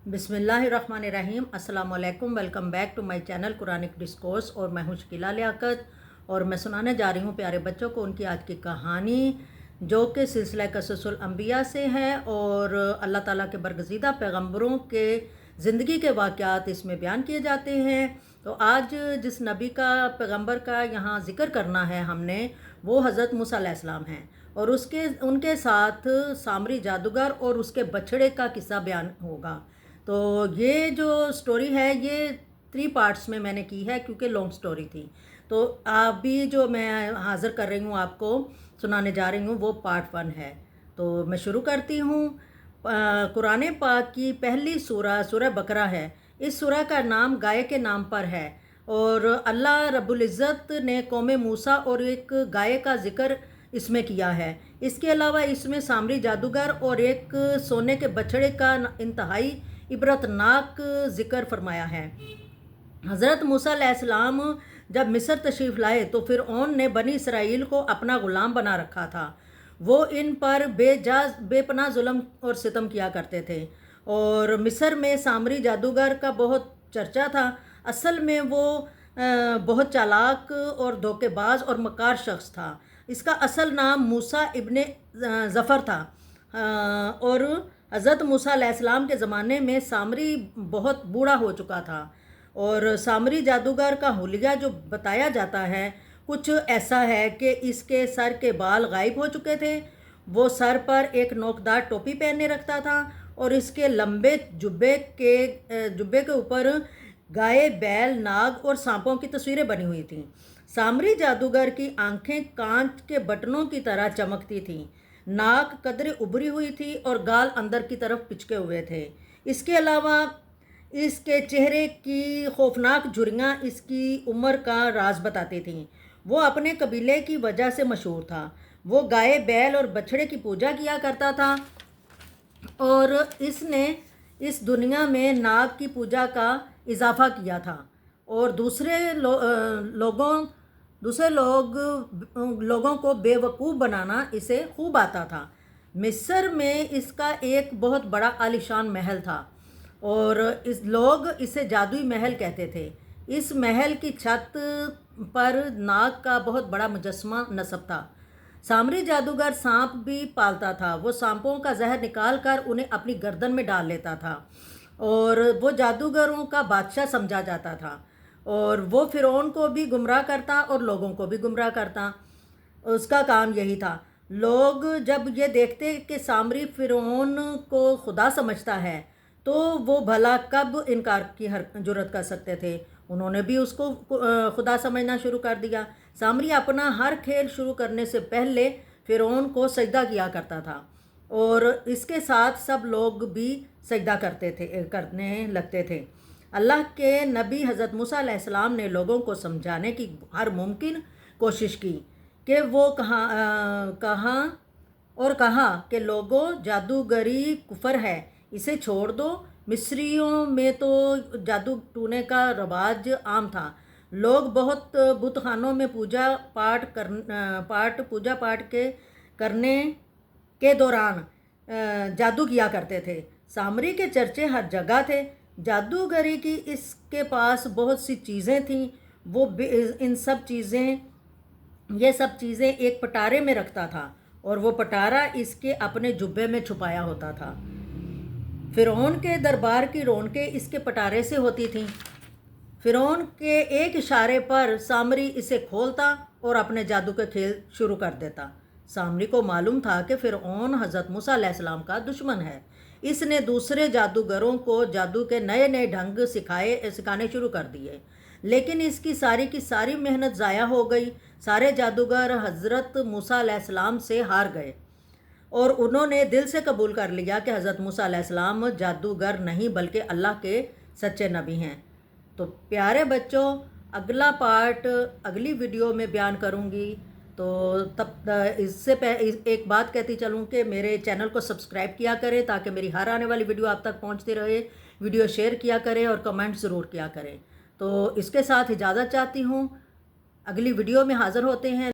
बिस्मिल्लाहिर्रहमानिर्रहीम। अस्सलाम वालेकुम। Welcome back to my channel Quranic discourse. और मैं हूँ शकीला लियाकत और मैं सुनाने जा रही हूँ प्यारे बच्चों को उनकी आज की कहानी, जो कि सिलसिला कससुल अंबिया से है और अल्लाह ताला के बरगज़ीदा पैगम्बरों के ज़िंदगी के वाक़यात इसमें बयान किए जाते हैं। तो आज जिस नबी का पैगम्बर का यहाँ ज़िक्र करना है हमने, वो हज़रत मूसा अलैहिस्सलाम हैं और उनके साथ सामरी जादूगर और उसके बछड़े का किस्सा बयान होगा। तो ये जो स्टोरी है ये 3 पार्ट्स में मैंने की है क्योंकि लॉन्ग स्टोरी थी। तो अभी जो मैं हाज़िर कर रही हूँ, आपको सुनाने जा रही हूँ, वो पार्ट 1 है। तो मैं शुरू करती हूँ। कुरान पाक की पहली सूरह बकरा है। इस सूरह का नाम गाय के नाम पर है और अल्लाह रब्बुल इज़्ज़त ने कौम मूसा और एक गाय का ज़िक्र इसमें किया है। इसके अलावा इसमें सामरी जादूगर और एक सोने के बछड़े का इंतहाई इबरतनाक ज़िक्र फरमाया है। हज़रत मूसा अलैहिस्सलाम जब मिस्र तशरीफ़ लाए तो फ़िरऔन ने बनी इसराइल को अपना ग़ुलाम बना रखा था। वो इन पर बेपनाह जुल्म और सितम किया करते थे और मिस्र में सामरी जादूगर का बहुत चर्चा था। असल में वो बहुत चालाक और धोखेबाज और मकार शख्स था। इसका असल नाम मूसा इब्ने ज़फ़र था और हज़रत मूसा अलैहिस्सलाम के ज़माने में सामरी बहुत बूढ़ा हो चुका था और सामरी जादूगर का हुलिया जो बताया जाता है कुछ ऐसा है कि इसके सर के बाल गायब हो चुके थे। वो सर पर एक नोकदार टोपी पहने रखता था और इसके लंबे जुब्बे के ऊपर गाय, बैल, नाग और सांपों की तस्वीरें बनी हुई थीं। सामरी जादूगर की आंखें कांच के बटनों की तरह चमकती थीं, नाक कदरे उभरी हुई थी और गाल अंदर की तरफ पिचके हुए थे। इसके अलावा इसके चेहरे की खौफनाक झुर्रियाँ इसकी उम्र का राज बताती थीं। वो अपने कबीले की वजह से मशहूर था। वो गाय, बैल और बछड़े की पूजा किया करता था और इसने इस दुनिया में नाग की पूजा का इजाफा किया था और लोगों को बेवकूफ़ बनाना इसे खूब आता था। मिस्र में इसका एक बहुत बड़ा आलीशान महल था और लोग इसे जादुई महल कहते थे। इस महल की छत पर नाग का बहुत बड़ा मुजस्समा नस्ब था। सामरी जादूगर सांप भी पालता था। वो सांपों का जहर निकाल कर उन्हें अपनी गर्दन में डाल लेता था और वो जादूगरों का बादशाह समझा जाता था और वो फ़िरौन को भी गुमराह करता और लोगों को भी गुमराह करता। उसका काम यही था। लोग जब ये देखते कि सामरी फ़िरौन को खुदा समझता है तो वो भला कब इनकार की जुर्रत कर सकते थे। उन्होंने भी उसको खुदा समझना शुरू कर दिया। सामरी अपना हर खेल शुरू करने से पहले फ़िरौन को सजदा किया करता था और इसके साथ सब लोग भी सजदा करने लगते थे। अल्लाह के नबी हज़रत मूसा अलैहिस्सलाम ने लोगों को समझाने की हर मुमकिन कोशिश की कि वो कहा कि लोगों, जादूगरी कुफर है, इसे छोड़ दो। मिस्रियों में तो जादू टूने का रवाज आम था। लोग बहुत बुत खानों में पूजा पाठ करने के दौरान जादू किया करते थे। सामरी के चर्चे हर जगह थे। जादूगरी की इसके पास बहुत सी चीज़ें थीं। वो ये सब चीज़ें एक पटारे में रखता था और वो पटारा इसके अपने जुब्बे में छुपाया होता था। फ़िरौन के दरबार की रौनकें इसके पटारे से होती थीं। फ़िरौन के एक इशारे पर सामरी इसे खोलता और अपने जादू के खेल शुरू कर देता। सामरी को मालूम था कि फ़िरौन हज़रत मूसा अलैहिस्सलाम का दुश्मन है। इसने दूसरे जादूगरों को जादू के नए नए ढंग सिखाने शुरू कर दिए, लेकिन इसकी सारी की सारी मेहनत ज़ाया हो गई। सारे जादूगर हज़रत मूसा अलैहिस्सलाम से हार गए और उन्होंने दिल से कबूल कर लिया कि हज़रत मूसा अलैहिस्सलाम जादूगर नहीं बल्कि अल्लाह के सच्चे नबी हैं। तो प्यारे बच्चों, अगला पार्ट अगली वीडियो में बयान करूँगी। तो तब इससे एक बात कहती चलूँ कि मेरे चैनल को सब्सक्राइब किया करें ताकि मेरी हर आने वाली वीडियो आप तक पहुँचती रहे। वीडियो शेयर किया करें और कमेंट ज़रूर किया करें। तो इसके साथ इजाज़त चाहती हूँ। अगली वीडियो में हाज़िर होते हैं।